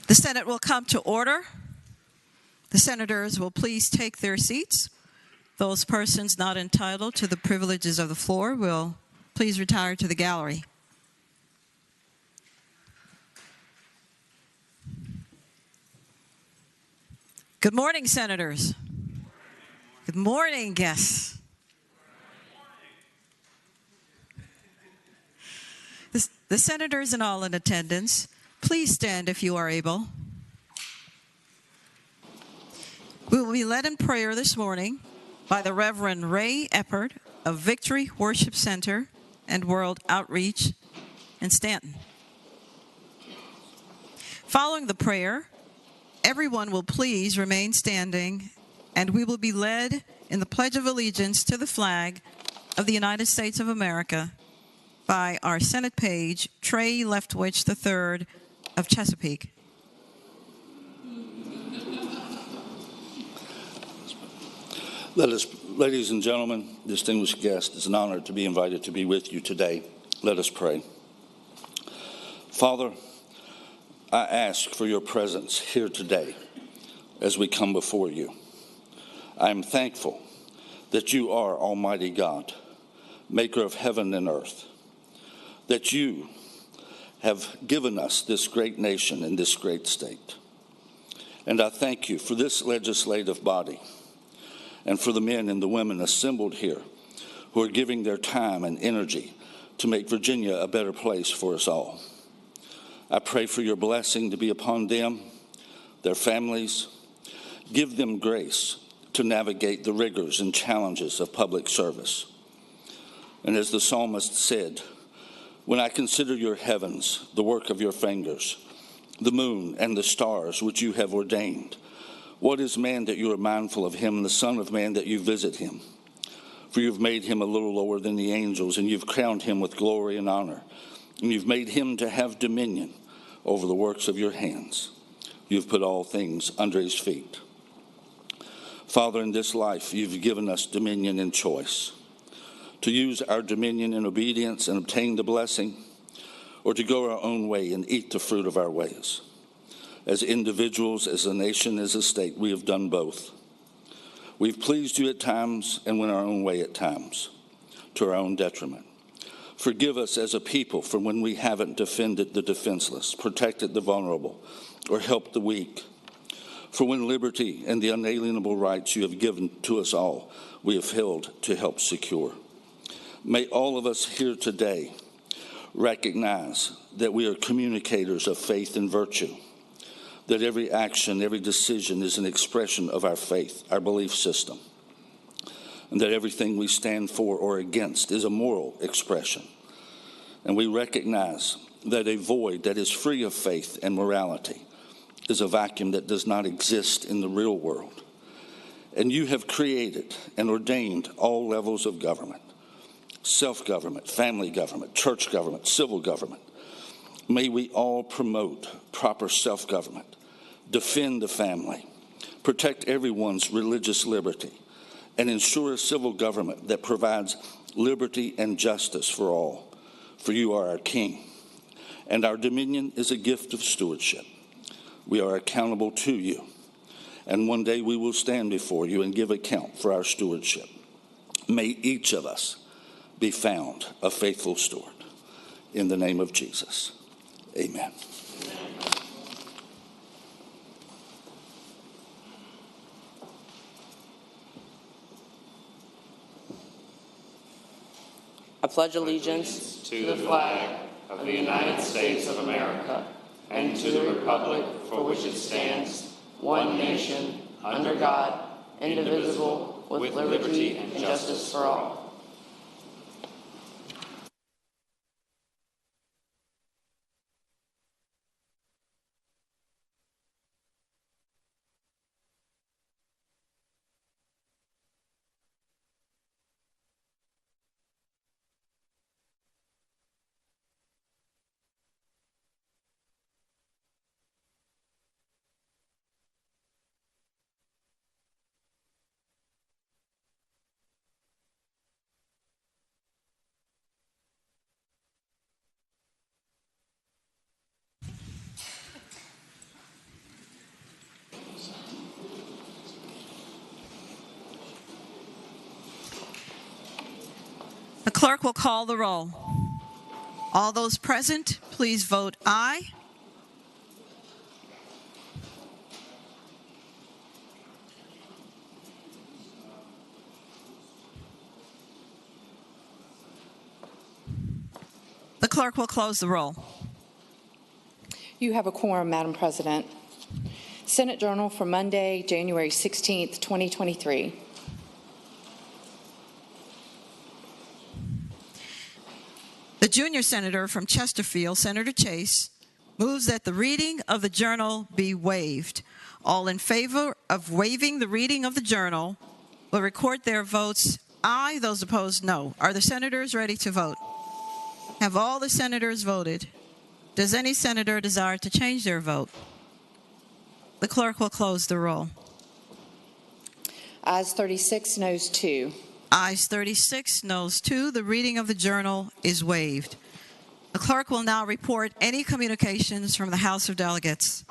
The Senate will come to order. The senators will please take their seats. Those persons not entitled to the privileges of the floor will please retire to the gallery. Good morning, senators. Good morning, guests. The senators and all in attendance, please stand if you are able. We will be led in prayer this morning by the Reverend Ray Eppard of Victory Worship Center and World Outreach in Stanton. Following the prayer, everyone will please remain standing, and we will be led in the Pledge of Allegiance to the flag of the United States of America by our Senate page, Trey Leftwich III of Chesapeake. Ladies and gentlemen, distinguished guests, it's an honor to be invited to be with you today. Let us pray. Father, I ask for your presence here today as we come before you. I am thankful that you are Almighty God, maker of heaven and earth, that you have given us this great nation and this great state. And I thank you for this legislative body and for the men and the women assembled here who are giving their time and energy to make Virginia a better place for us all. I pray for your blessing to be upon them, their families. Give them grace to navigate the rigors and challenges of public service. And as the psalmist said, when I consider your heavens, the work of your fingers, the moon and the stars which you have ordained, what is man that you are mindful of him, and the son of man that you visit him? For you've made him a little lower than the angels, and you've crowned him with glory and honor, and you've made him to have dominion over the works of your hands. You've put all things under his feet. Father, in this life, you've given us dominion and choice, to use our dominion in obedience and obtain the blessing, or to go our own way and eat the fruit of our ways. As individuals, as a nation, as a state, we have done both. We've pleased you at times and went our own way at times, to our own detriment. Forgive us as a people for when we haven't defended the defenseless, protected the vulnerable, or helped the weak. For when liberty and the unalienable rights you have given to us all, we have failed to help secure. May all of us here today recognize that we are communicators of faith and virtue, that every action, every decision is an expression of our faith, our belief system, and that everything we stand for or against is a moral expression. And we recognize that a void that is free of faith and morality is a vacuum that does not exist in the real world. And you have created and ordained all levels of government: self-government, family government, church government, civil government. May we all promote proper self-government, defend the family, protect everyone's religious liberty, and ensure a civil government that provides liberty and justice for all. For you are our King, and our dominion is a gift of stewardship. We are accountable to you, and one day we will stand before you and give account for our stewardship. May each of us be found a faithful steward. In the name of Jesus, amen. I pledge allegiance to the flag of the United States of America and to the republic for which it stands, one nation, under God, indivisible, with liberty and justice for all. The clerk will call the roll. All those present, please vote aye. The clerk will close the roll. You have a quorum, Madam President. Senate Journal for Monday, January 16th, 2023. The junior senator from Chesterfield, Senator Chase, moves that the reading of the journal be waived. All in favor of waiving the reading of the journal will record their votes aye. Those opposed, no. Are the senators ready to vote? Have all the senators voted? Does any senator desire to change their vote? The clerk will close the roll. Ayes 36, noes 2. Ayes 36, noes 2. The reading of the journal is waived. The clerk will now report any communications from the House of Delegates.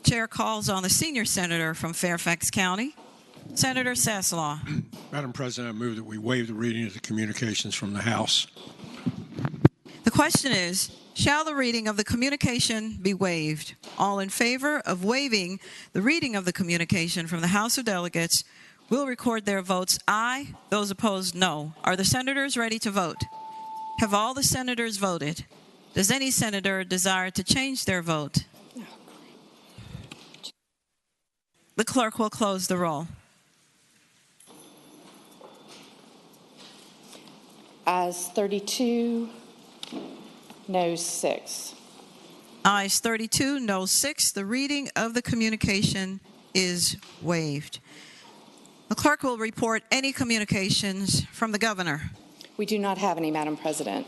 Chair calls on the senior senator from Fairfax County, Senator Saslaw. Madam President, I move that we waive the reading of the communications from the House. The question is, shall the reading of the communication be waived? All in favor of waiving the reading of the communication from the House of Delegates will record their votes aye. Those opposed, no. Are the senators ready to vote? Have all the senators voted? Does any senator desire to change their vote? The clerk will close the roll. Ayes 32, noes 6. Ayes 32, noes 6. The reading of the communication is waived. The clerk will report any communications from the governor. We do not have any, Madam President.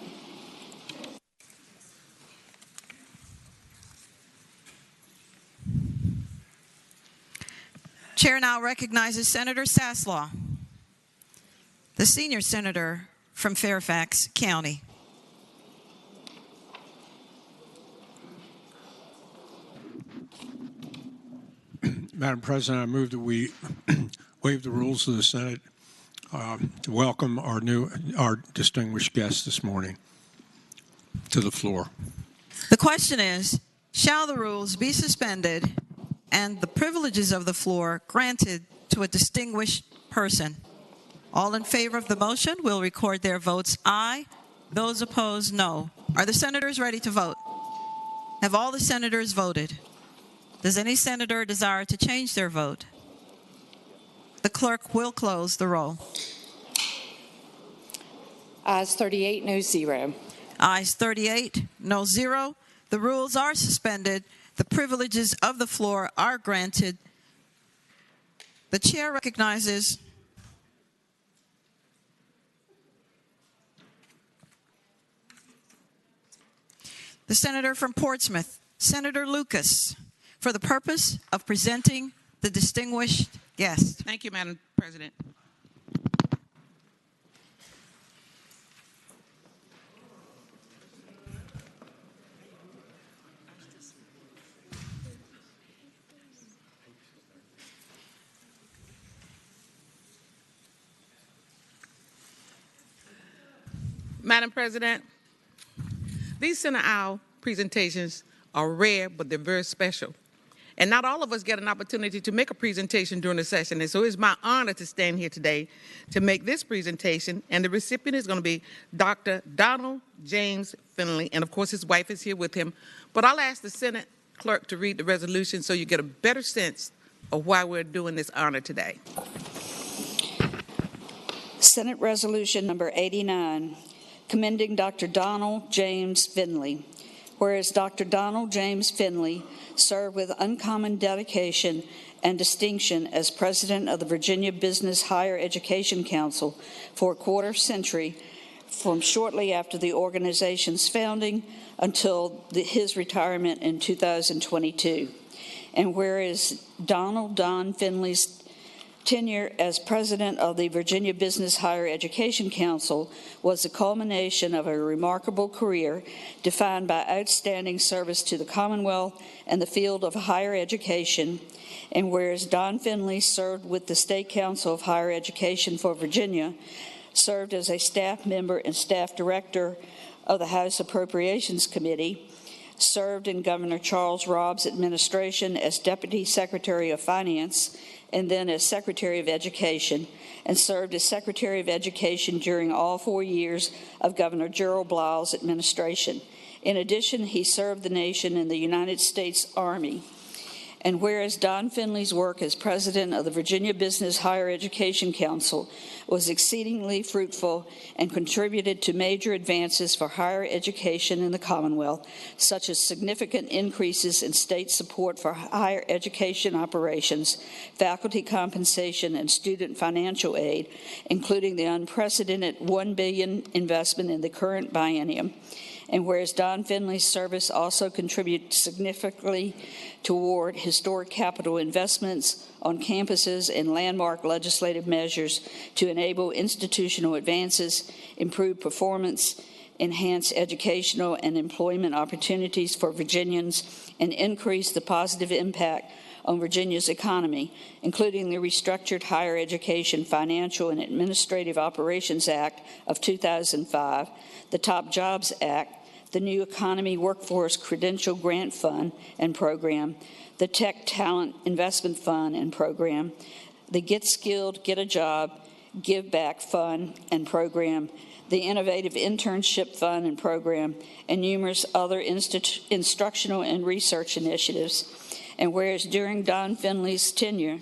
Chair now recognizes Senator Saslaw, the senior senator from Fairfax County. Madam President, I move that we waive the rules of the Senate to welcome our distinguished guest this morning to the floor. The question is, shall the rules be suspended and the privileges of the floor granted to a distinguished person? All in favor of the motion will record their votes aye. Those opposed, no. Are the senators ready to vote? Have all the senators voted? Does any senator desire to change their vote? The clerk will close the roll. Ayes 38, noes 0. Ayes 38, no 0. The rules are suspended. The privileges of the floor are granted. The chair recognizes the senator from Portsmouth, Senator Lucas, for the purpose of presenting the distinguished guest. Thank you, Madam President. Madam President, these center aisle presentations are rare, but they're very special. And not all of us get an opportunity to make a presentation during the session. And so it's my honor to stand here today to make this presentation. And the recipient is going to be Dr. Donald James Finley. And of course, his wife is here with him. But I'll ask the Senate clerk to read the resolution so you get a better sense of why we're doing this honor today. Senate Resolution Number 89, commending Dr. Donald James Finley. Whereas Dr. Donald James Finley served with uncommon dedication and distinction as president of the Virginia Business Higher Education Council for a quarter century, from shortly after the organization's founding until his retirement in 2022. And whereas Don Finley's tenure as president of the Virginia Business Higher Education Council was the culmination of a remarkable career defined by outstanding service to the Commonwealth and the field of higher education. And whereas Don Finley served with the State Council of Higher Education for Virginia, served as a staff member and staff director of the House Appropriations Committee, served in Governor Charles Robb's administration as Deputy Secretary of Finance and then as Secretary of Education, and served as Secretary of Education during all 4 years of Governor Gerald Blyle's administration. In addition, he served the nation in the United States Army. And whereas Don Finley's work as president of the Virginia Business Higher Education Council was exceedingly fruitful and contributed to major advances for higher education in the Commonwealth, such as significant increases in state support for higher education operations, faculty compensation, and student financial aid, including the unprecedented $1 billion investment in the current biennium. And whereas Don Finley's service also contributed significantly toward historic capital investments on campuses and landmark legislative measures to enable institutional advances, improve performance, enhance educational and employment opportunities for Virginians, and increase the positive impact on Virginia's economy, including the restructured Higher Education Financial and Administrative Operations Act of 2005, the Top Jobs Act, the New Economy Workforce Credential Grant Fund and Program, the Tech Talent Investment Fund and Program, the Get Skilled, Get a Job, Give Back Fund and Program, the Innovative Internship Fund and Program, and numerous other instructional and research initiatives. And whereas during Don Finley's tenure,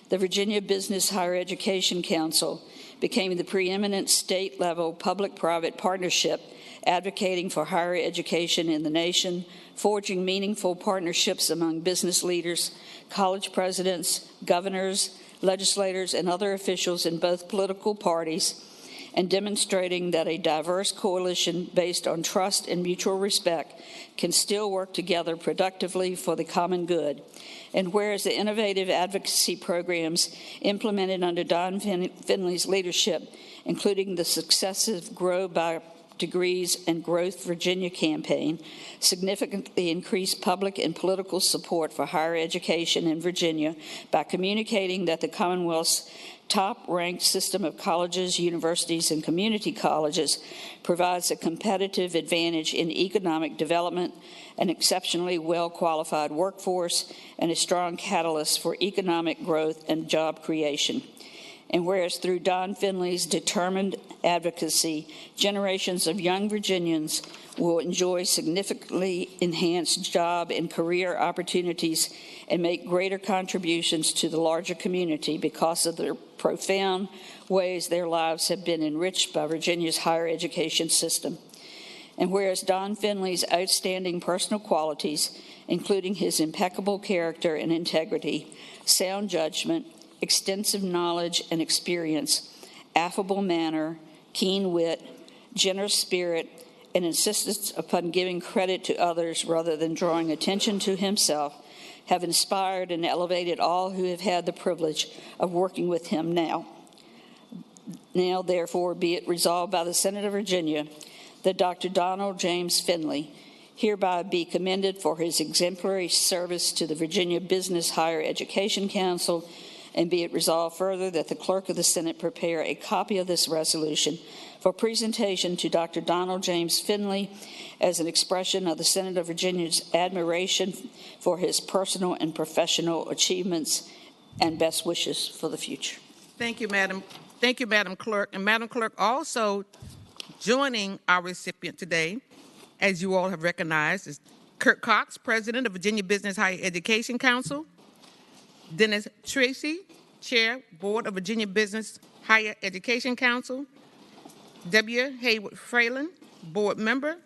the Virginia Business Higher Education Council became the preeminent state-level public-private partnership advocating for higher education in the nation, forging meaningful partnerships among business leaders, college presidents, governors, legislators, and other officials in both political parties, and demonstrating that a diverse coalition based on trust and mutual respect can still work together productively for the common good. And whereas the innovative advocacy programs implemented under Don Finley's leadership, including the successive Grow by Degrees and Growth Virginia campaign, significantly increased public and political support for higher education in Virginia by communicating that the Commonwealth's top-ranked system of colleges, universities, and community colleges provides a competitive advantage in economic development, an exceptionally well-qualified workforce, and a strong catalyst for economic growth and job creation. And whereas through Don Finley's determined advocacy, generations of young Virginians will enjoy significantly enhanced job and career opportunities and make greater contributions to the larger community because of the profound ways their lives have been enriched by Virginia's higher education system. And whereas Don Finley's outstanding personal qualities, including his impeccable character and integrity, sound judgment, extensive knowledge and experience, affable manner, keen wit, generous spirit, and insistence upon giving credit to others rather than drawing attention to himself, have inspired and elevated all who have had the privilege of working with him now. Now, therefore, be it resolved by the Senate of Virginia that Dr. Donald James Finley hereby be commended for his exemplary service to the Virginia Business Higher Education Council, and be it resolved further that the clerk of the Senate prepare a copy of this resolution for presentation to Dr. Donald James Finley as an expression of the Senate of Virginia's admiration for his personal and professional achievements and best wishes for the future. Thank you, Madam. Thank you, Madam Clerk. And Madam Clerk, also joining our recipient today, as you all have recognized, is Kurt Cox, President of Virginia Business Higher Education Council, Dennis Tracy, Chair, Board of Virginia Business Higher Education Council, W. Haywood Fralin, Board Member,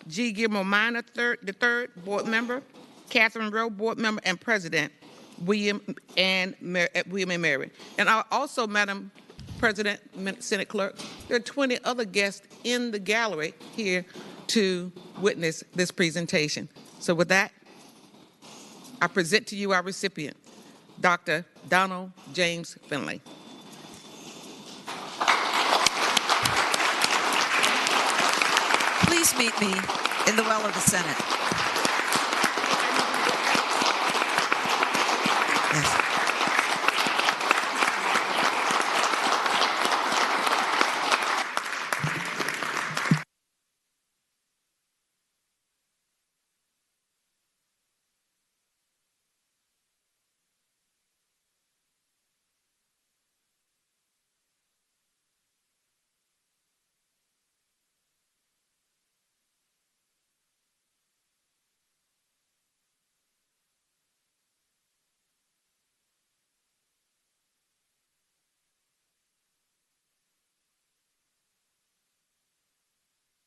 G. Gilmore Minor, III, Board Member, Catherine Rowe, Board Member, and President, William and Mary. And also, Madam President, Senate Clerk, there are 20 other guests in the gallery here to witness this presentation. So with that, I present to you our recipient, Dr. Donald James Finley. Please meet me in the well of the Senate. Yes.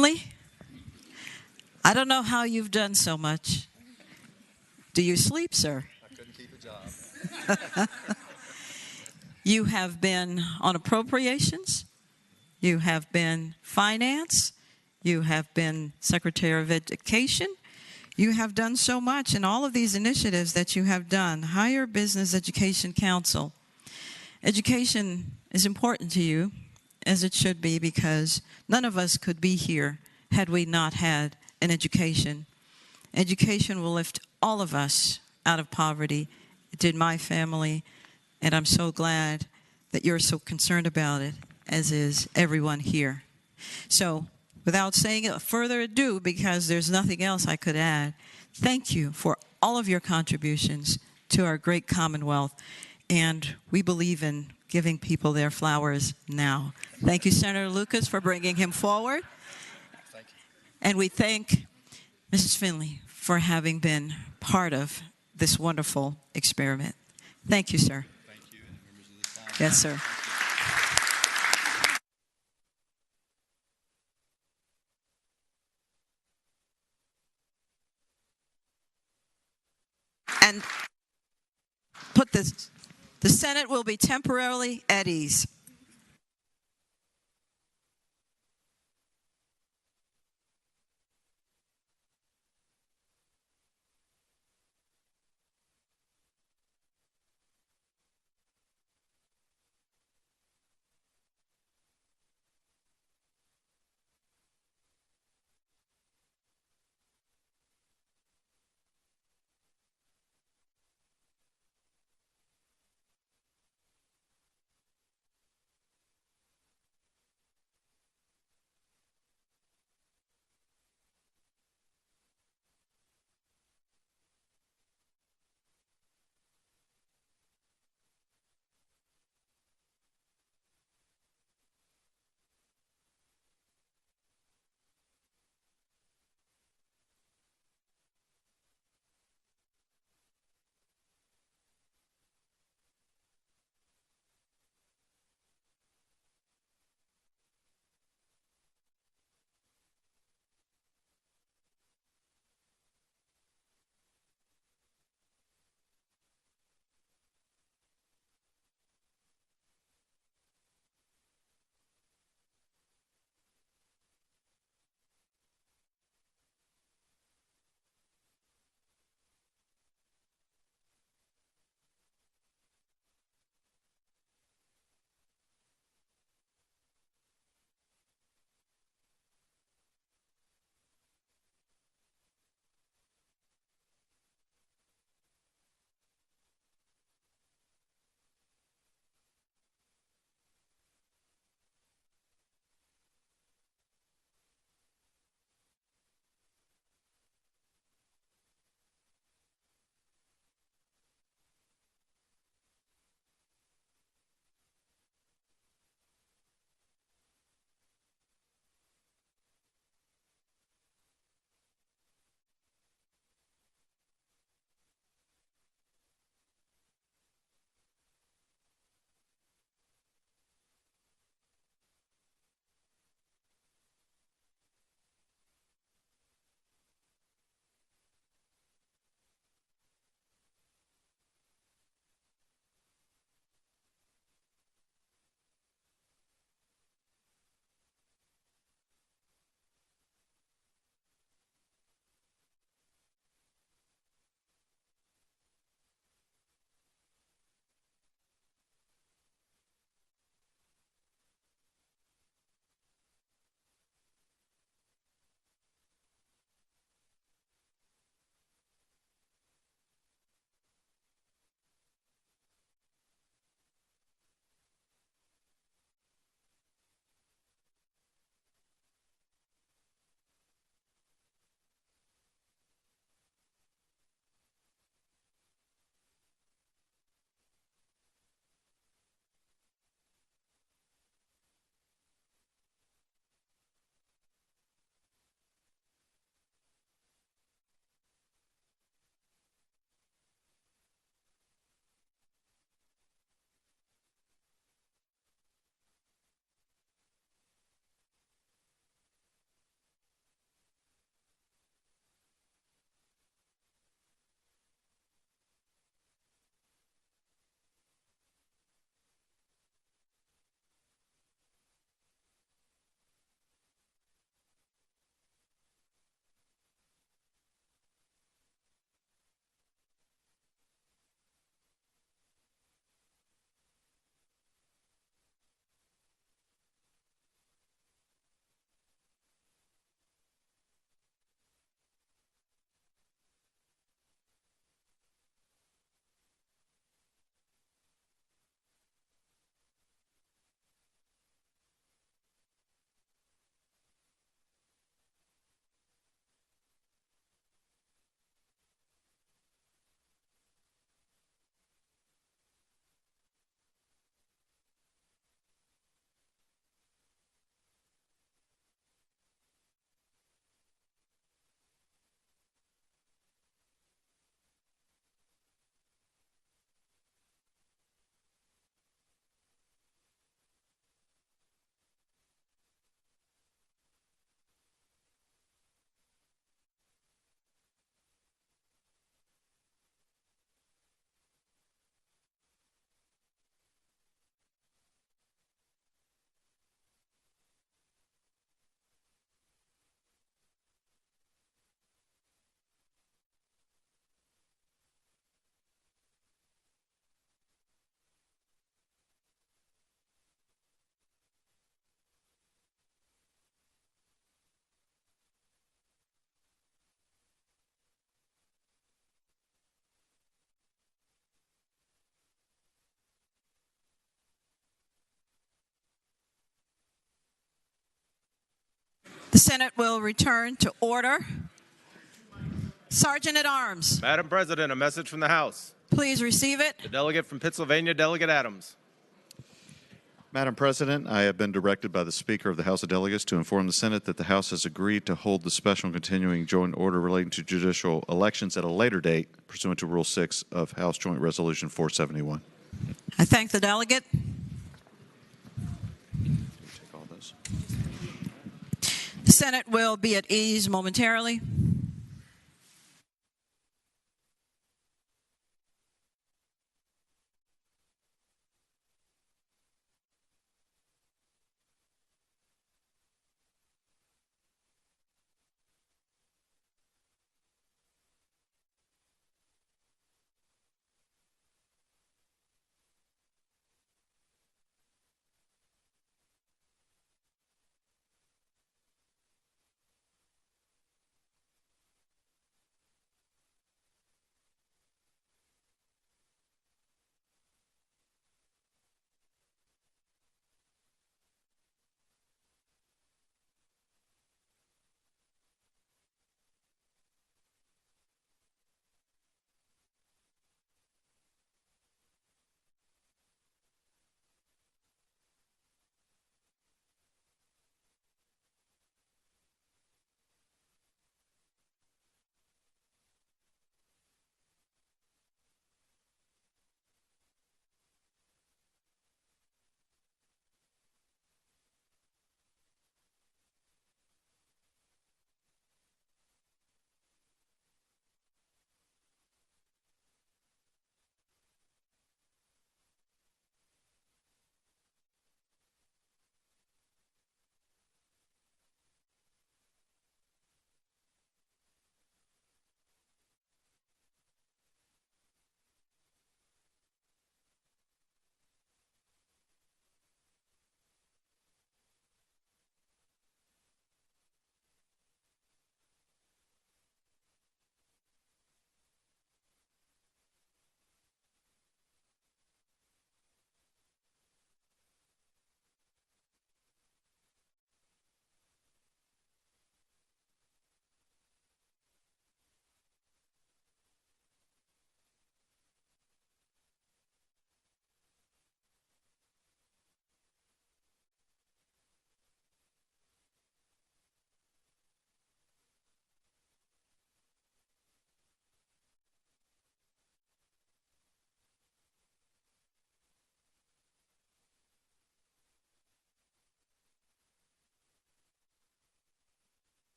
Lee, I don't know how you've done so much. Do you sleep, sir? I couldn't keep a job. You have been on appropriations. You have been finance. You have been Secretary of Education. You have done so much in all of these initiatives that you have done. Higher Business Education Council. Education is important to you, as it should be, because none of us could be here had we not had an education. Education will lift all of us out of poverty. It did my family, and I'm so glad that you're so concerned about it, as is everyone here. So, without saying further ado, because there's nothing else I could add, thank you for all of your contributions to our great Commonwealth, and we believe in giving people their flowers now. Thank you, Senator Lucas, for bringing him forward. Thank you. And we thank Mrs. Finley for having been part of this wonderful experiment. Thank you, sir. Thank you, and members of the Senate. Yes, sir. And put this, the Senate will be temporarily at ease. The Senate will return to order. Sergeant at Arms, Madam President, a message from the House. please receive it. The delegate from Pennsylvania, Delegate Adams. Madam President, I have been directed by the Speaker of the House of Delegates to inform the Senate that the House has agreed to hold the special and continuing joint order relating to judicial elections at a later date, pursuant to Rule 6 of House Joint Resolution 471. I thank the delegate. Take all those. The Senate will be at ease momentarily.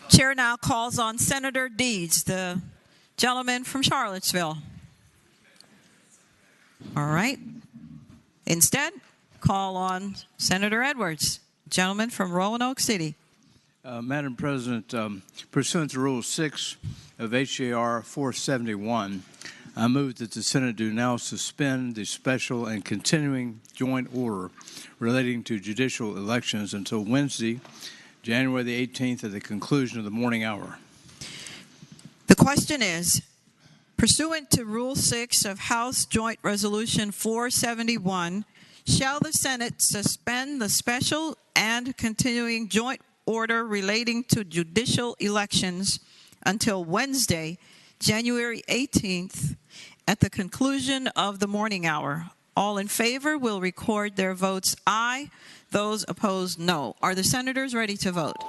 Chair now calls on Senator Deeds, the gentleman from Charlottesville. All right. Instead, call on Senator Edwards, gentleman from Roanoke City. Madam President, pursuant to Rule 6 of HJR 471, I move that the Senate do now suspend the special and continuing joint order relating to judicial elections until Wednesday, January the 18th, at the conclusion of the morning hour. The question is, pursuant to Rule 6 of House Joint Resolution 471, shall the Senate suspend the special and continuing joint order relating to judicial elections until Wednesday, January 18th, at the conclusion of the morning hour? All in favor will record their votes aye. Those opposed, no. Are the senators ready to vote?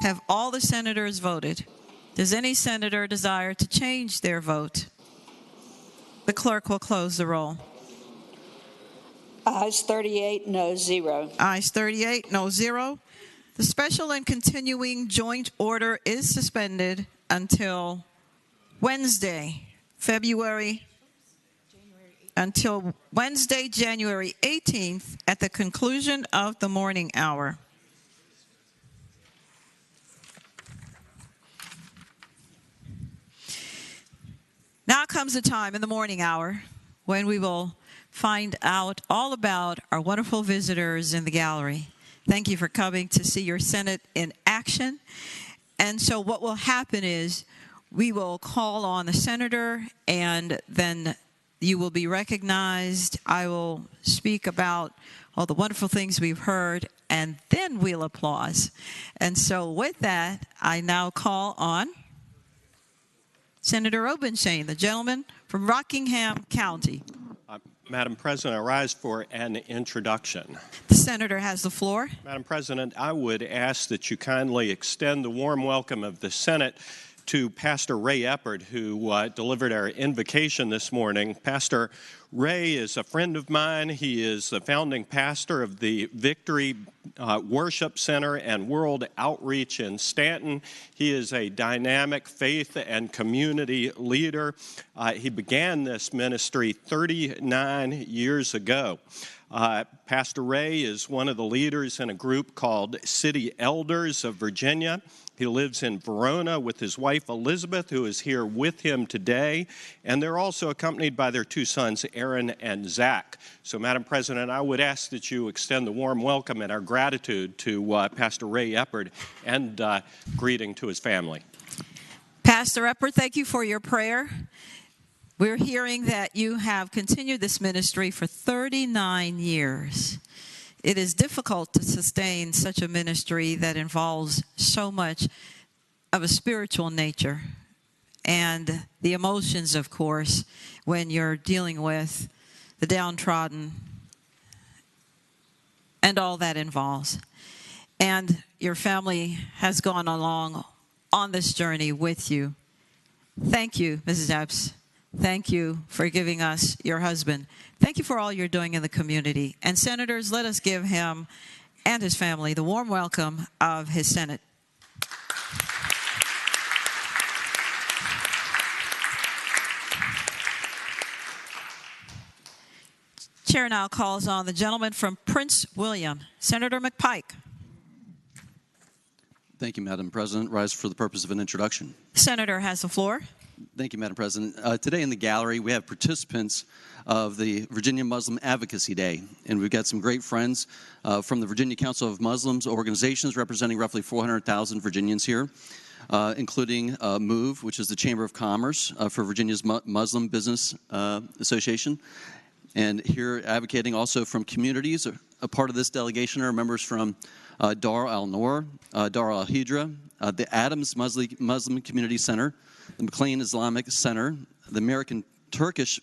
Have all the senators voted? Does any senator desire to change their vote? The clerk will close the roll. Ayes 38, no 0. Ayes 38, no 0. The special and continuing joint order is suspended until Wednesday, January 18th at the conclusion of the morning hour. Now comes the time in the morning hour when we will find out all about our wonderful visitors in the gallery. Thank you for coming to see your Senate in action. And so what will happen is we will call on the senator, and then you will be recognized. I will speak about all the wonderful things we've heard, and then we'll applause. And so with that, I now call on Senator Obenshain, the gentleman from Rockingham County. Madam President, I rise for an introduction. The senator has the floor. Madam President, I would ask that you kindly extend the warm welcome of the Senate to Pastor Ray Eppard, who delivered our invocation this morning. Pastor Ray is a friend of mine. He is the founding pastor of the Victory Worship Center and World Outreach in Stanton. He is a dynamic faith and community leader. He began this ministry 39 years ago. Pastor Ray is one of the leaders in a group called City Elders of Virginia. He lives in Verona with his wife, Elizabeth, who is here with him today. And they're also accompanied by their two sons, Aaron and Zach. So, Madam President, I would ask that you extend the warm welcome and our gratitude to Pastor Ray Eppard and greeting to his family. Pastor Eppard, thank you for your prayer. We're hearing that you have continued this ministry for 39 years. It is difficult to sustain such a ministry that involves so much of a spiritual nature and the emotions, of course, when you're dealing with the downtrodden and all that involves. And your family has gone along on this journey with you. Thank you, Mrs. Epps. Thank you for giving us your husband. Thank you for all you're doing in the community. And senators, let us give him and his family the warm welcome of his Senate. Chair now calls on the gentleman from Prince William, Senator McPike. Thank you, Madam President. Rise for the purpose of an introduction. The senator has the floor. Thank you, Madam President. Today in the gallery, we have participants of the Virginia Muslim Advocacy Day, and we've got some great friends from the Virginia Council of Muslims organizations representing roughly 400,000 Virginians here, including MOVE, which is the Chamber of Commerce for Virginia's Muslim Business Association. And here advocating also from communities. A part of this delegation are members from Dar al-Noor, Dar al-Hijra, the Adams Muslim Community Center, the McLean Islamic Center, the American Turkish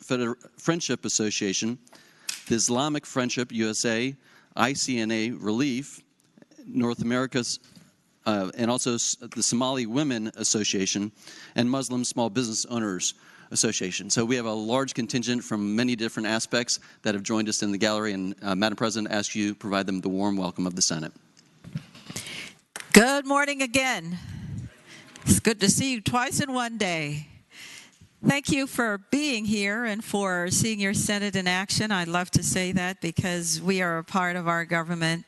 Friendship Association, the Islamic Friendship USA, ICNA Relief, North America's, and also the Somali Women Association, and Muslim Small Business Owners Association. So we have a large contingent from many different aspects that have joined us in the gallery, and Madam President, I ask you to provide them the warm welcome of the Senate. Good morning again. It's good to see you twice in one day. Thank you for being here and for seeing your Senate in action. I'd love to say that because we are a part of our government,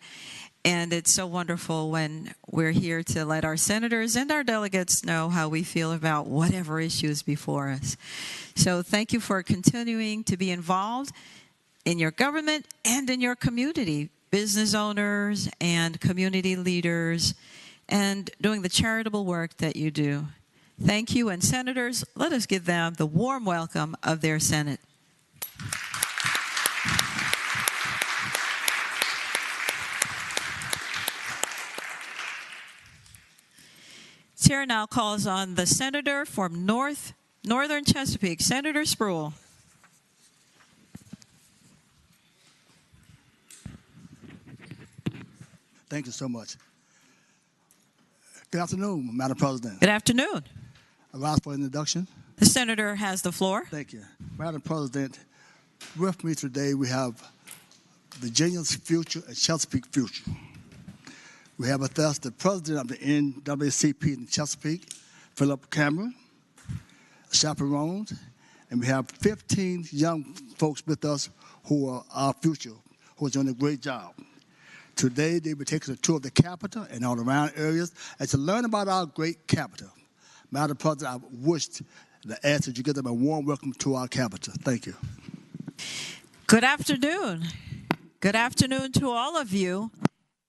and it's so wonderful when we're here to let our senators and our delegates know how we feel about whatever issues before us. So thank you for continuing to be involved in your government and in your community, business owners and community leaders, and doing the charitable work that you do. Thank you, and senators, let us give them the warm welcome of their Senate. Chair now calls on the senator from Northern Chesapeake, Senator Spruill. Thank you so much. Good afternoon, Madam President. Good afternoon. I rise for introduction. The senator has the floor. Thank you. Madam President, with me today we have Virginia's future and Chesapeake future. We have with us the president of the NAACP in Chesapeake, Philip Cameron, chaperones, and we have 15 young folks with us who are our future, who are doing a great job. Today, they will take us a tour of the Capitol and all around areas and to learn about our great Capitol. Madam President, I wish to ask that you give them a warm welcome to our Capitol. Thank you. Good afternoon. Good afternoon to all of you.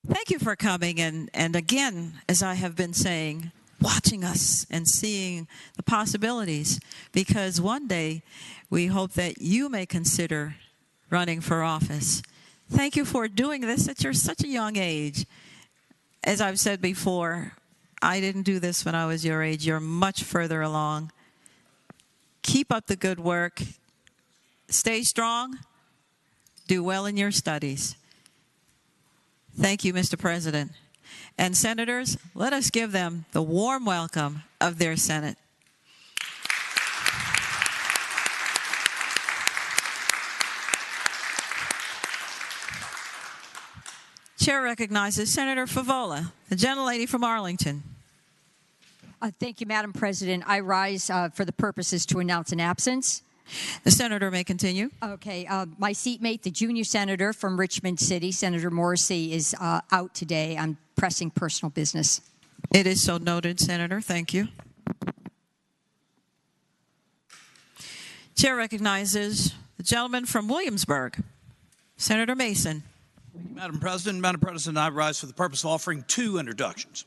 Thank you for coming, and again, as I have been saying, watching us and seeing the possibilities, because one day we hope that you may consider running for office. Thank you for doing this at such a young age. As I've said before, I didn't do this when I was your age. You're much further along. Keep up the good work. Stay strong. Do well in your studies. Thank you, Mr. President. And senators, let us give them the warm welcome of their Senate. Chair recognizes Senator Favola, the gentlelady from Arlington. Thank you, Madam President. I rise for the purposes to announce an absence. The senator may continue. Okay. My seatmate, the junior senator from Richmond City, Senator Morrissey, is out today. I'm pressing personal business. It is so noted, Senator. Thank you. Chair recognizes the gentleman from Williamsburg, Senator Mason. Madam President, I rise for the purpose of offering 2 introductions.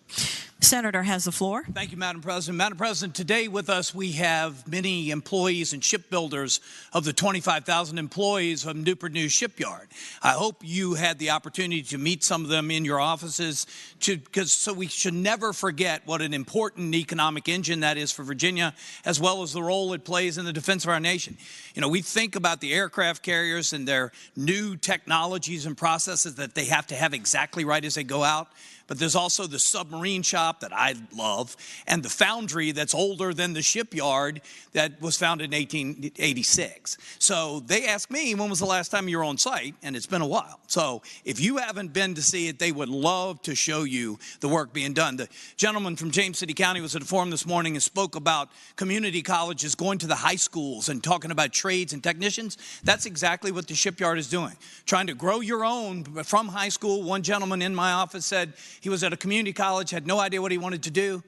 Senator has the floor. Thank you, Madam President. Madam President, today with us we have many employees and shipbuilders of the 25,000 employees of Newport News Shipyard. I hope you had the opportunity to meet some of them in your offices, so we should never forget what an important economic engine that is for Virginia, as well as the role it plays in the defense of our nation. You know, we think about the aircraft carriers and their new technologies and processes that they have to have exactly right as they go out. But there's also the submarine shop that I love and the foundry that's older than the shipyard that was founded in 1886. So they asked me, when was the last time you were on site? And it's been a while. So if you haven't been to see it, they would love to show you the work being done. The gentleman from James City County was at a forum this morning and spoke about community colleges going to the high schools and talking about trades and technicians. That's exactly what the shipyard is doing, trying to grow your own from high school. One gentleman in my office said he was at a community college, had no idea what he wanted to do.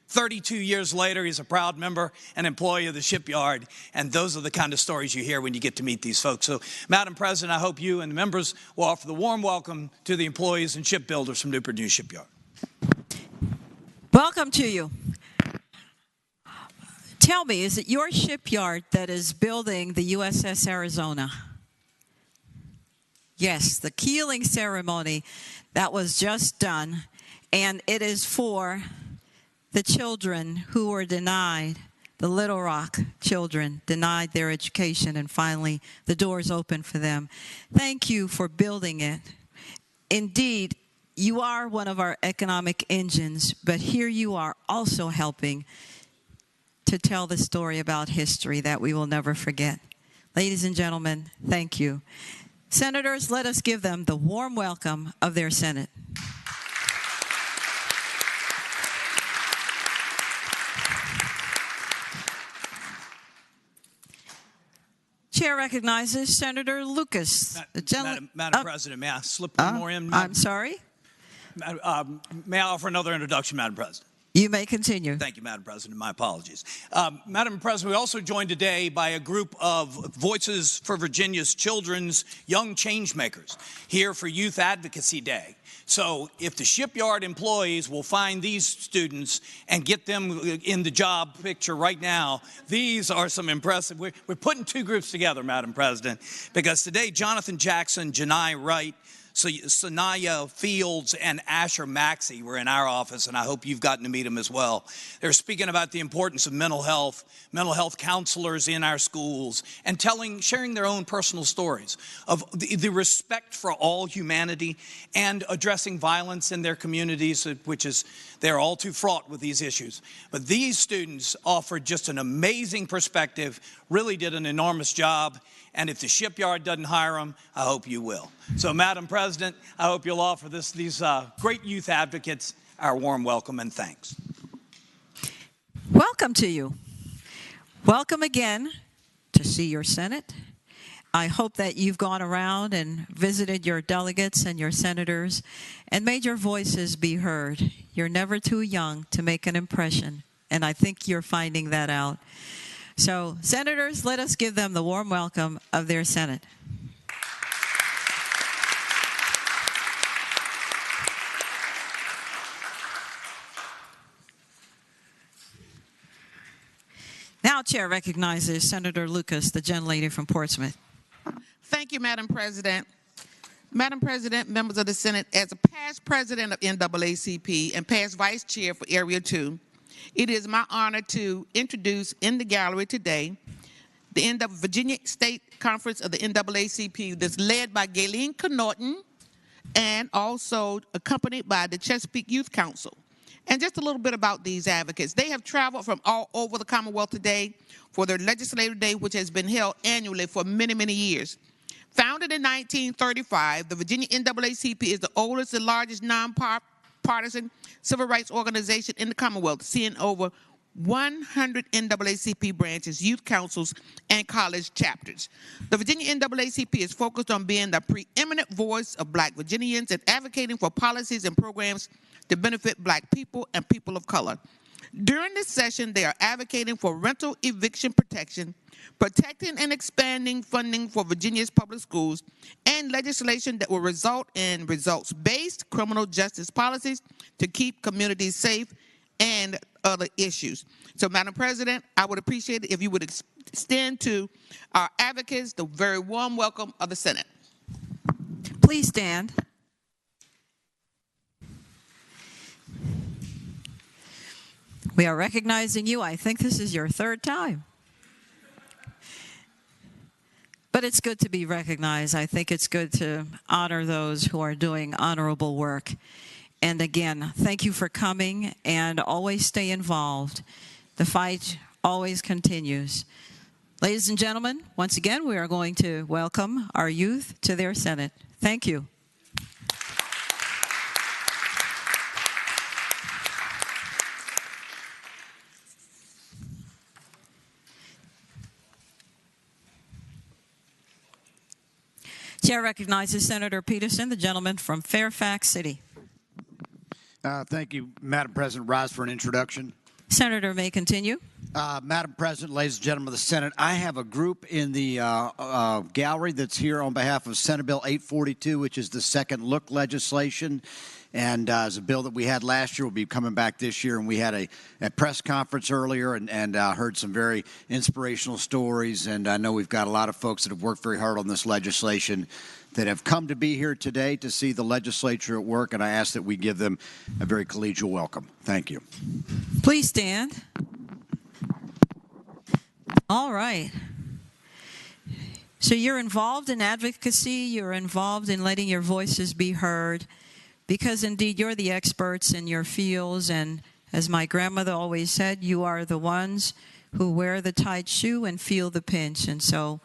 32 years later, he's a proud member and employee of the shipyard, and those are the kind of stories you hear when you get to meet these folks. So, Madam President, I hope you and the members will offer the warm welcome to the employees and shipbuilders from Newport News Shipyard. Welcome to you. Tell me, is it your shipyard that is building the USS Arizona? Yes, the keeling ceremony that was just done, and it is for the children who were denied, the Little Rock children denied their education, and finally the doors opened for them. Thank you for building it. Indeed, you are one of our economic engines, but here you are also helping to tell the story about history that we will never forget. Ladies and gentlemen, thank you. Senators, let us give them the warm welcome of their Senate. Chair recognizes Senator Lucas. Madam President, may I slip one more in? I'm sorry? May I offer another introduction, Madam President? You may continue. Thank you, Madam President. My apologies. Madam President, we also joined today by a group of Voices for Virginia's Children's Young Changemakers here for Youth Advocacy Day. So if the shipyard employees will find these students and get them in the job picture right now, these are some impressive. We're putting 2 groups together, Madam President, because today Jonathan Jackson, Janai Wright, Sanaya Fields and Asher Maxey were in our office, and I hope you've gotten to meet them as well. They're speaking about the importance of mental health counselors in our schools, and sharing their own personal stories of the respect for all humanity and addressing violence in their communities, which is, they're all too fraught with these issues. But these students offered just an amazing perspective, really did an enormous job, and if the shipyard doesn't hire them, I hope you will. So, Madam President, I hope you'll offer these great youth advocates our warm welcome and thanks. Welcome to you. Welcome again to see your Senate. I hope that you've gone around and visited your delegates and your senators and made your voices be heard. You're never too young to make an impression, and I think you're finding that out. So, senators, let us give them the warm welcome of their Senate. Now, Chair recognizes Senator Lucas, the gentlelady from Portsmouth. Thank you, Madam President. Madam President, members of the Senate, as a past president of NAACP and past vice chair for Area 2, it is my honor to introduce in the gallery today the Virginia State Conference of the NAACP that's led by Gayleen Connaughton and also accompanied by the Chesapeake Youth Council. And just a little bit about these advocates. They have traveled from all over the Commonwealth today for their Legislative Day, which has been held annually for many, many years. Founded in 1935, the Virginia NAACP is the oldest and largest nonpartisan civil rights organization in the Commonwealth, seeing over 100 NAACP branches, youth councils, and college chapters. The Virginia NAACP is focused on being the preeminent voice of Black Virginians and advocating for policies and programs to benefit Black people and people of color. During this session, they are advocating for rental eviction protection, protecting and expanding funding for Virginia's public schools, and legislation that will result in results-based criminal justice policies to keep communities safe and other issues. So, Madam President, I would appreciate it if you would extend to our advocates the very warm welcome of the Senate. Please stand. We are recognizing you. I think this is your third time. But it's good to be recognized. I think it's good to honor those who are doing honorable work. And again, thank you for coming, and always stay involved. The fight always continues. Ladies and gentlemen, once again, we are going to welcome our youth to their Senate. Thank you. Chair recognizes Senator Peterson, the gentleman from Fairfax City. Thank you, Madam President. Rise for an introduction. Senator may continue. Madam President, ladies and gentlemen of the Senate, I have a group in the gallery that's here on behalf of Senate Bill 842, which is the second look legislation. And as a bill that we had last year will be coming back this year. And we had a press conference earlier and heard some very inspirational stories. And I know we've got a lot of folks that have worked very hard on this legislation that have come to be here today to see the legislature at work. And I ask that we give them a very collegial welcome. Thank you. Please stand. All right. So you're involved in advocacy. You're involved in letting your voices be heard. Because indeed, you're the experts in your fields, and as my grandmother always said, you are the ones who wear the tight shoe and feel the pinch. And so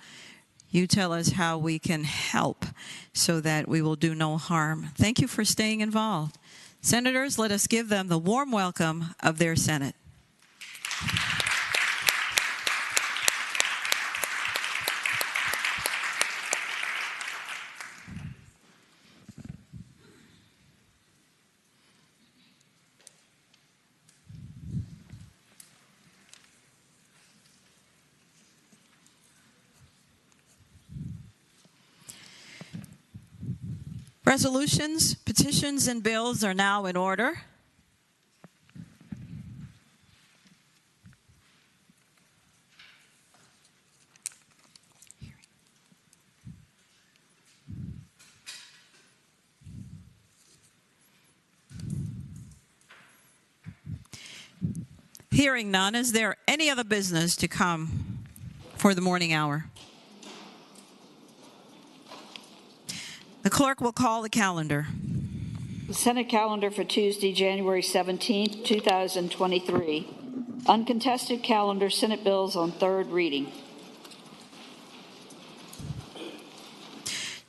you tell us how we can help so that we will do no harm. Thank you for staying involved. Senators, let us give them the warm welcome of their Senate. Resolutions, petitions, and bills are now in order. Hearing none, is there any other business to come for the morning hour? The clerk will call the calendar. The Senate calendar for Tuesday, January 17, 2023. Uncontested calendar, Senate bills on third reading.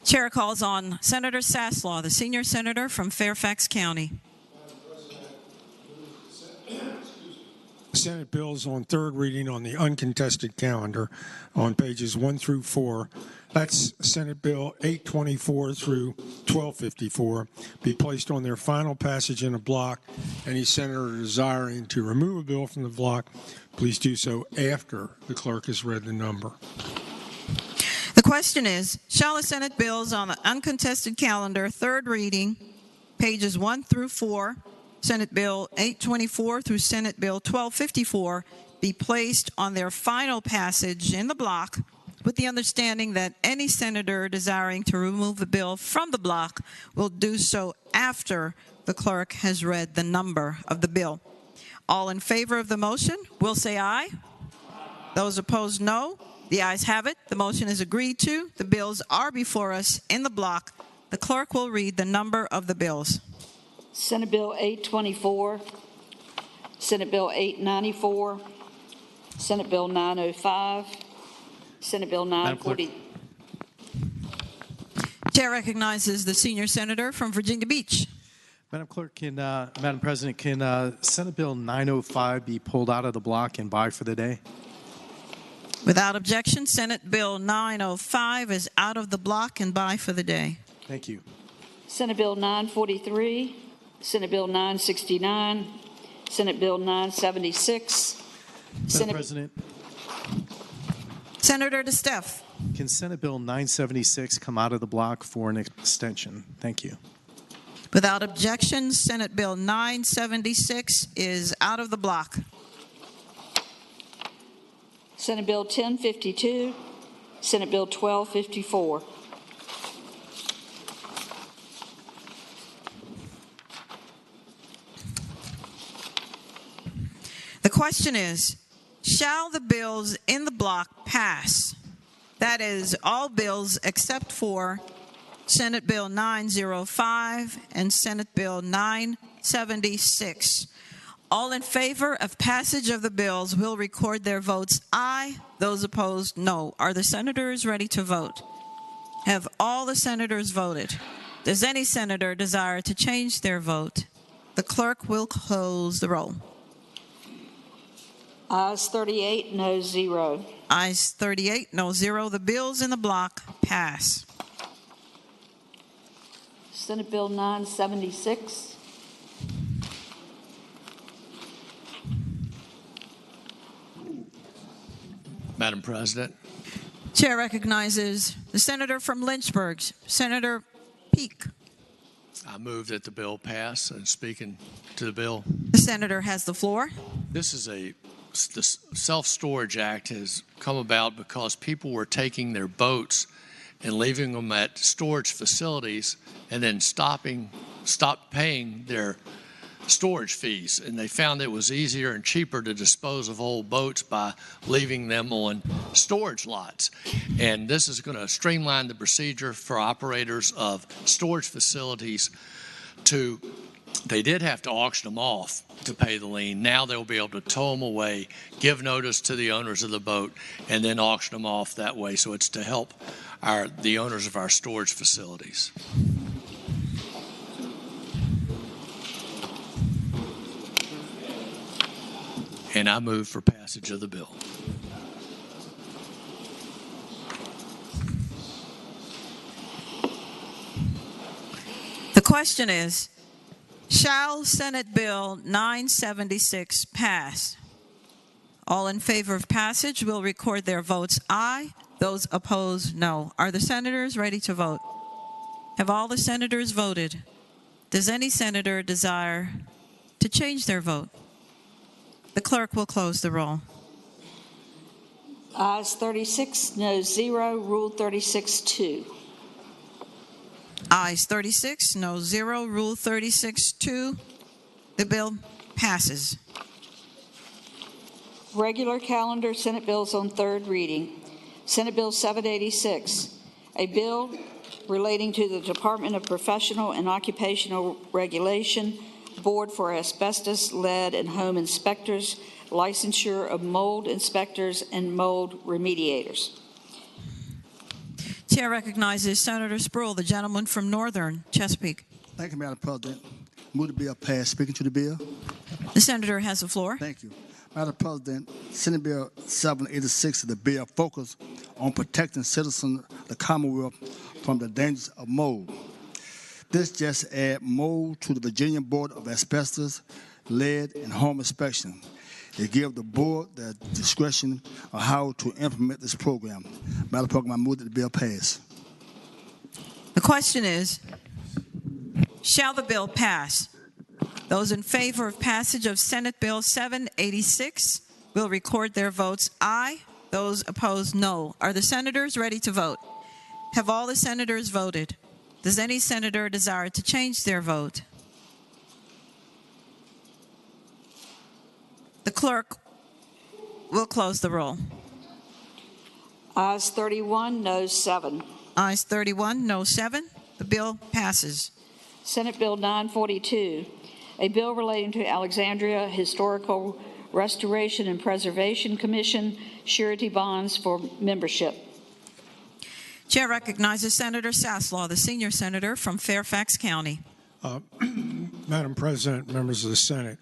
Chair calls on Senator Saslaw, the senior senator from Fairfax County. Senate bills on third reading on the uncontested calendar on pages 1 through 4. That's Senate Bill 824 through 1254 be placed on their final passage in a block. Any senator desiring to remove a bill from the block, please do so after the clerk has read the number. The question is, shall the Senate bills on the uncontested calendar, third reading, pages 1 through 4, Senate Bill 824 through Senate Bill 1254, be placed on their final passage in the block with the understanding that any senator desiring to remove the bill from the block will do so after the clerk has read the number of the bill. All in favor of the motion will say aye. Those opposed, no. The ayes have it. The motion is agreed to. The bills are before us in the block. The clerk will read the number of the bills. Senate Bill 824, Senate Bill 894, Senate Bill 905, Senate Bill 940. Chair recognizes the senior senator from Virginia Beach. Madam Clerk, Madam President, can Senate Bill 905 be pulled out of the block and by for the day? Without objection, Senate Bill 905 is out of the block and by for the day. Thank you. Senate Bill 943, Senate Bill 969, Senate Bill 976. Madam President, Senator DeSteff. can Senate Bill 976 come out of the block for an extension? Thank you. Without objection, Senate Bill 976 is out of the block. Senate Bill 1052, Senate Bill 1254. The question is, shall the bills in the block pass? That is, all bills except for Senate Bill 905 and Senate Bill 976. All in favor of passage of the bills will record their votes aye. Those opposed, no. Are the senators ready to vote? Have all the senators voted? Does any senator desire to change their vote? The clerk will close the roll. Ayes 38, no 0. Ayes 38, no 0. The bills in the block pass. Senate Bill 976. Madam President. Chair recognizes the senator from Lynchburg, Senator Peake. I move that the bill pass. And speaking to the bill, the senator has the floor. This is the Self-Storage Act has come about because people were taking their boats and leaving them at storage facilities and then stopped paying their storage fees, and they found it was easier and cheaper to dispose of old boats by leaving them on storage lots. And this is going to streamline the procedure for operators of storage facilities they did have to auction them off to pay the lien. Now they'll be able to tow them away, give notice to the owners of the boat, and then auction them off that way. So it's to help the owners of our storage facilities. And I move for passage of the bill. The question is, shall Senate Bill 976 pass? All in favor of passage will record their votes aye. Those opposed, no. Are the senators ready to vote? Have all the senators voted? Does any senator desire to change their vote? The clerk will close the roll. Ayes 36, no 0. Rule 36-2. Ayes 36, no 0. Rule 36-2. The bill passes. Regular calendar Senate bills on third reading. Senate Bill 786, a bill relating to the Department of Professional and Occupational Regulation, Board for Asbestos, Lead, and Home Inspectors, licensure of mold inspectors and mold remediators. Chair recognizes Senator Spruill, the gentleman from Northern Chesapeake. Thank you, Madam President. Move the bill pass. Speaking to the bill. The senator has the floor. Thank you. Madam President, Senate Bill 786 is the bill focused on protecting citizens of the Commonwealth from the dangers of mold. This just adds mold to the Virginia Board of Asbestos, Lead, and Home Inspection. It gives the board the discretion on how to implement this program. Madam President, I move that the bill pass. The question is, shall the bill pass? Those in favor of passage of Senate Bill 786 will record their votes aye. Those opposed, no. Are the senators ready to vote? Have all the senators voted? Does any senator desire to change their vote? The clerk will close the roll. Ayes 31, noes 7. Ayes 31, no 7. The bill passes. Senate Bill 942, a bill relating to Alexandria Historical Restoration and Preservation Commission surety bonds for membership. Chair recognizes Senator Saslaw, the senior senator from Fairfax County. Madam President, members of the Senate,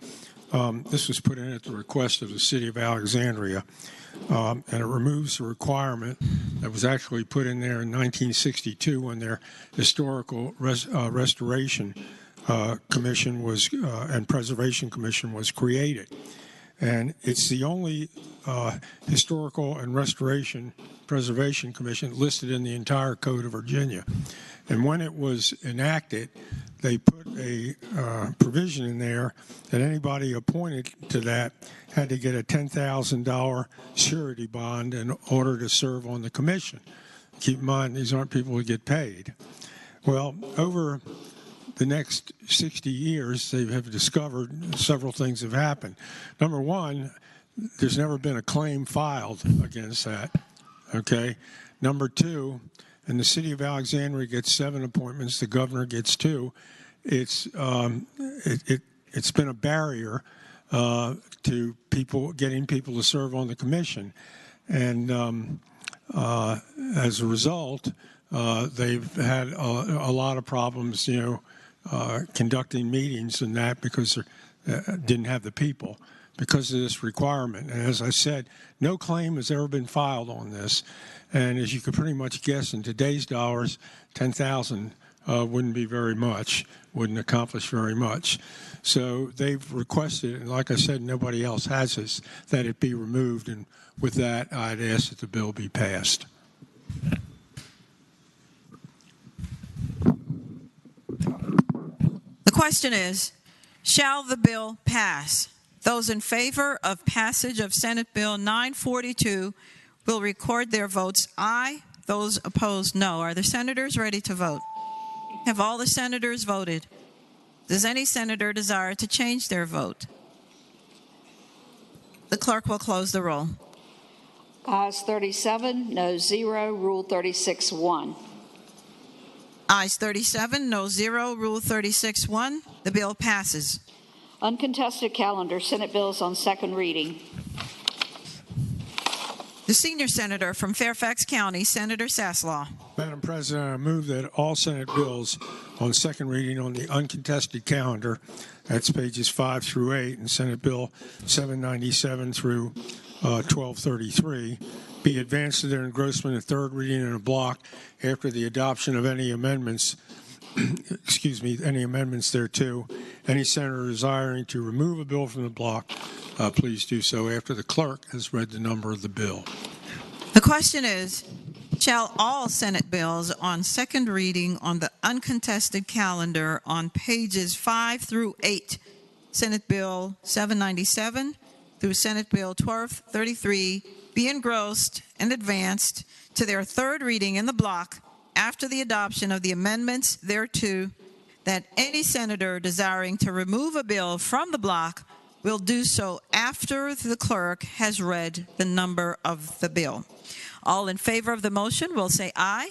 this was put in at the request of the city of Alexandria, and it removes the requirement that was actually put in there in 1962 when their Historical Restoration Commission was and Preservation Commission was created. And it's the only Historical and Restoration Preservation Commission listed in the entire Code of Virginia. And when it was enacted, they put a provision in there that anybody appointed to that had to get a $10,000 surety bond in order to serve on the commission. Keep in mind, these aren't people who get paid. Well, over the next 60 years, they have discovered several things have happened. Number one, there's never been a claim filed against that, okay? Number two, and the city of Alexandria gets 7 appointments, the governor gets 2. It's been a barrier to getting people to serve on the commission, and as a result, they've had a lot of problems, conducting meetings and that because they didn't have the people because of this requirement. And as I said, no claim has ever been filed on this. And as you could pretty much guess, in today's dollars, $10,000 wouldn't be very much, wouldn't accomplish very much. So they've requested, and like I said, nobody else has this, that it be removed. And with that, I'd ask that the bill be passed. The question is, shall the bill pass? Those in favor of passage of Senate Bill 942 will record their votes aye. Those opposed, no. Are the senators ready to vote? Have all the senators voted? Does any senator desire to change their vote? The clerk will close the roll. Ayes 37, noes 0, Rule 36-1. Ayes 37, no 0, Rule 36-1. The bill passes. Uncontested calendar, Senate bills on second reading. The senior senator from Fairfax County, Senator Saslaw. Madam President, I move that all Senate bills on second reading on the uncontested calendar, that's pages 5 through 8, and Senate Bill 797 through 1233, be advanced to their engrossment in third reading in a block after the adoption of any amendments, any amendments thereto. Any senator desiring to remove a bill from the block, please do so after the clerk has read the number of the bill. The question is, shall all Senate bills on second reading on the uncontested calendar on pages 5 through 8, Senate Bill 797 through Senate Bill 1233, be engrossed and advanced to their third reading in the block after the adoption of the amendments thereto, that any senator desiring to remove a bill from the block will do so after the clerk has read the number of the bill. All in favor of the motion will say aye.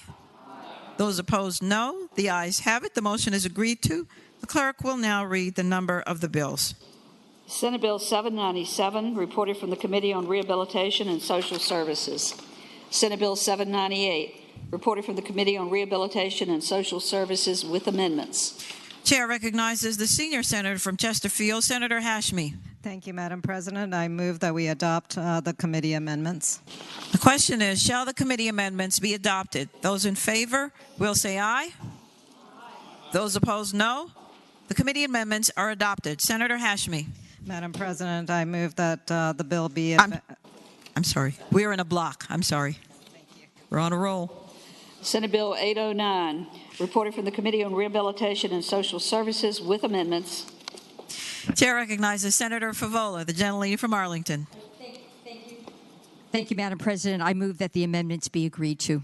Those opposed, no. The ayes have it. The motion is agreed to. The clerk will now read the number of the bills. Senate Bill 797, reported from the Committee on Rehabilitation and Social Services. Senate Bill 798, reported from the Committee on Rehabilitation and Social Services with amendments. Chair recognizes the senior senator from Chesterfield, Senator Hashmi. Thank you, Madam President. I move that we adopt the committee amendments. The question is, shall the committee amendments be adopted? Those in favor will say aye. Those opposed, no. The committee amendments are adopted. Senator Hashmi. Madam President, I move that the bill be... I'm sorry. We're in a block. I'm sorry. We're on a roll. Senate Bill 809, reported from the Committee on Rehabilitation and Social Services with amendments. Chair recognizes Senator Favola, the gentlelady from Arlington. Thank you, Madam President. I move that the amendments be agreed to.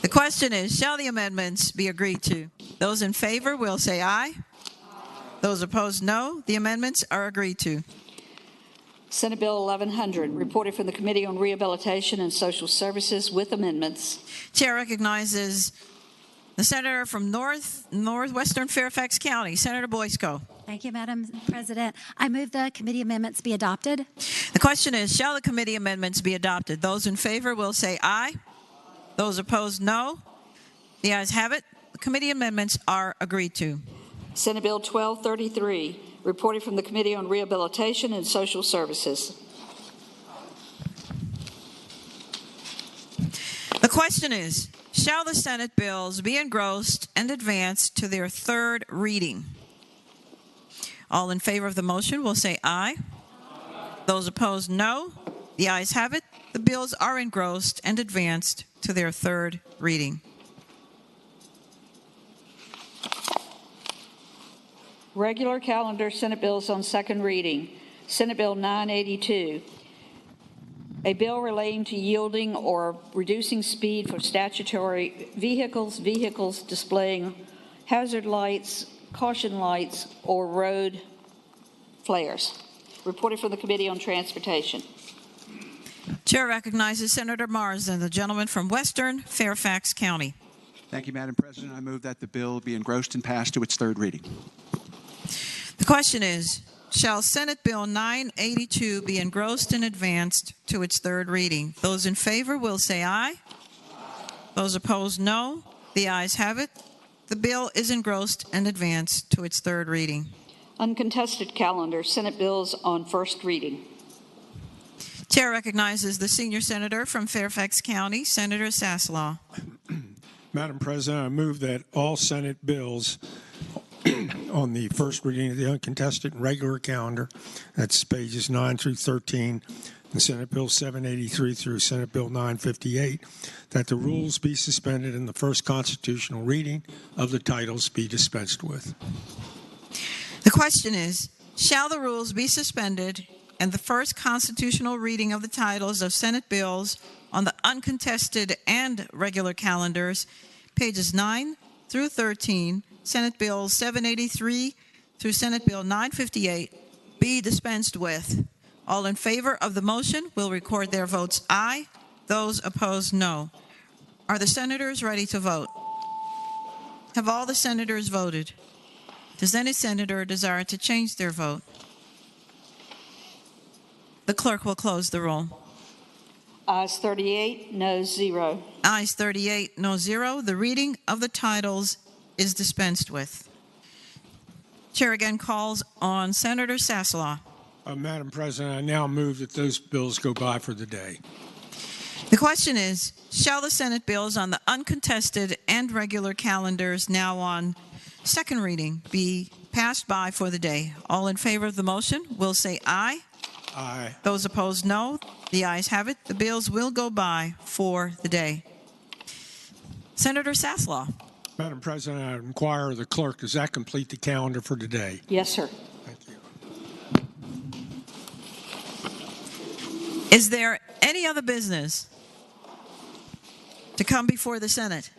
The question is, shall the amendments be agreed to? Those in favor will say aye. Those opposed, no. The amendments are agreed to. Senate Bill 1100, reported from the Committee on Rehabilitation and Social Services with amendments. Chair recognizes the senator from northwestern Fairfax County, Senator Boysko. Thank you, Madam President. I move the committee amendments be adopted. The question is, shall the committee amendments be adopted? Those in favor will say aye. Those opposed, no. The ayes have it. The committee amendments are agreed to. Senate Bill 1233, reported from the Committee on Rehabilitation and Social Services. The question is, shall the Senate bills be engrossed and advanced to their third reading? All in favor of the motion will say aye. Those opposed, no. The ayes have it. The bills are engrossed and advanced to their third reading. Regular calendar Senate bills on second reading. Senate Bill 982, a bill relating to yielding or reducing speed for statutory vehicles displaying hazard lights, caution lights, or road flares. Reported from the Committee on Transportation. Chair recognizes Senator Marsden, the gentleman from western Fairfax County. Thank you, Madam President. I move that the bill be engrossed and passed to its third reading. The question is, shall Senate Bill 982 be engrossed and advanced to its third reading? Those in favor will say aye. Those opposed, no. The ayes have it. The bill is engrossed and advanced to its third reading. Uncontested calendar Senate bills on first reading. Chair recognizes the senior senator from Fairfax County, Senator Saslaw. Madam President, I move that all Senate bills on the first reading of the uncontested and regular calendar, that's pages 9 through 13, and Senate Bill 783 through Senate Bill 958, that the rules be suspended and the first constitutional reading of the titles be dispensed with. The question is, shall the rules be suspended and the first constitutional reading of the titles of Senate bills on the uncontested and regular calendars, pages 9 through 13, Senate Bill 783 through Senate Bill 958, be dispensed with? All in favor of the motion will record their votes aye. Those opposed, no. Are the senators ready to vote? Have all the senators voted? Does any senator desire to change their vote? The clerk will close the roll. Ayes 38, noes 0. Ayes 38, no 0. The reading of the titles is dispensed with. Chair again calls on Senator Saslaw. Madam President, I now move that those bills go by for the day. The question is, shall the Senate bills on the uncontested and regular calendars now on second reading be passed by for the day? All in favor of the motion will say aye. Aye. Those opposed, no. The ayes have it. The bills will go by for the day. Senator Saslaw. Madam President, I inquire of the clerk, does that complete the calendar for today? Yes, sir. Thank you. Is there any other business to come before the Senate?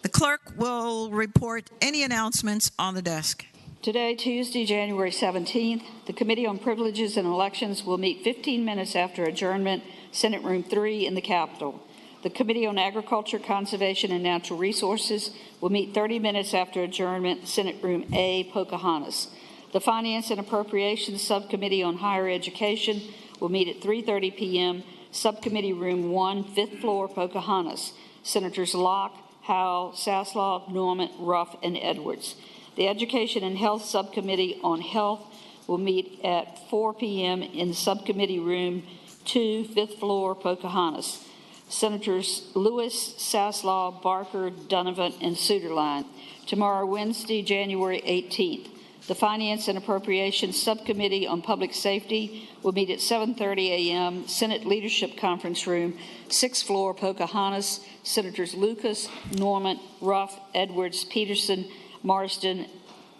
The clerk will report any announcements on the desk. Today, Tuesday, January 17th, the Committee on Privileges and Elections will meet 15 minutes after adjournment, Senate Room 3 in the Capitol. The Committee on Agriculture, Conservation, and Natural Resources will meet 30 minutes after adjournment, Senate Room A, Pocahontas. The Finance and Appropriations Subcommittee on Higher Education will meet at 3:30 p.m., Subcommittee Room 1, 5th floor, Pocahontas. Senators Locke, Howell, Saslaw, Norman, Ruff, and Edwards. The Education and Health Subcommittee on Health will meet at 4 p.m. in Subcommittee Room 2, 5th floor, Pocahontas. Senators Lewis, Saslaw, Barker, Donovan, and Suderline. Tomorrow, Wednesday, January 18th. The Finance and Appropriations Subcommittee on Public Safety will meet at 7:30 a.m. Senate Leadership Conference Room, 6th floor, Pocahontas. Senators Lucas, Norman, Ruff, Edwards, Peterson, Marsden,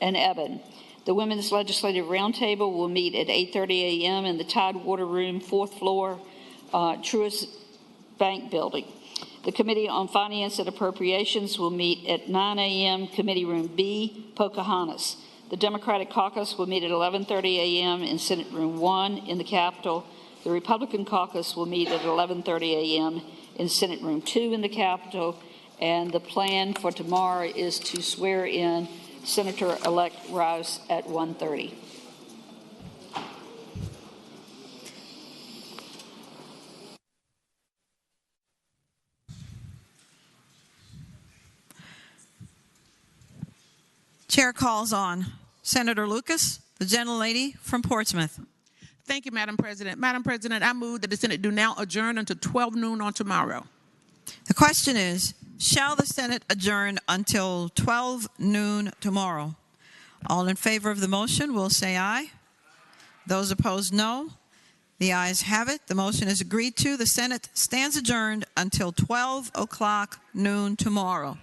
and Eben. The Women's Legislative Roundtable will meet at 8:30 a.m. in the Tidewater Room, 4th floor, Truist Bank Building. The Committee on Finance and Appropriations will meet at 9 a.m. Committee Room B, Pocahontas. The Democratic Caucus will meet at 11:30 a.m. in Senate Room 1 in the Capitol. The Republican Caucus will meet at 11:30 a.m. in Senate Room 2 in the Capitol. And the plan for tomorrow is to swear in Senator-elect Rouse at 1:30. Chair calls on Senator Lucas, the gentlelady from Portsmouth. Thank you, Madam President. Madam President, I move that the Senate do now adjourn until 12 noon on tomorrow. The question is, shall the Senate adjourn until 12 noon tomorrow? All in favor of the motion will say aye. Those opposed, no. The ayes have it. The motion is agreed to. The Senate stands adjourned until 12 o'clock noon tomorrow.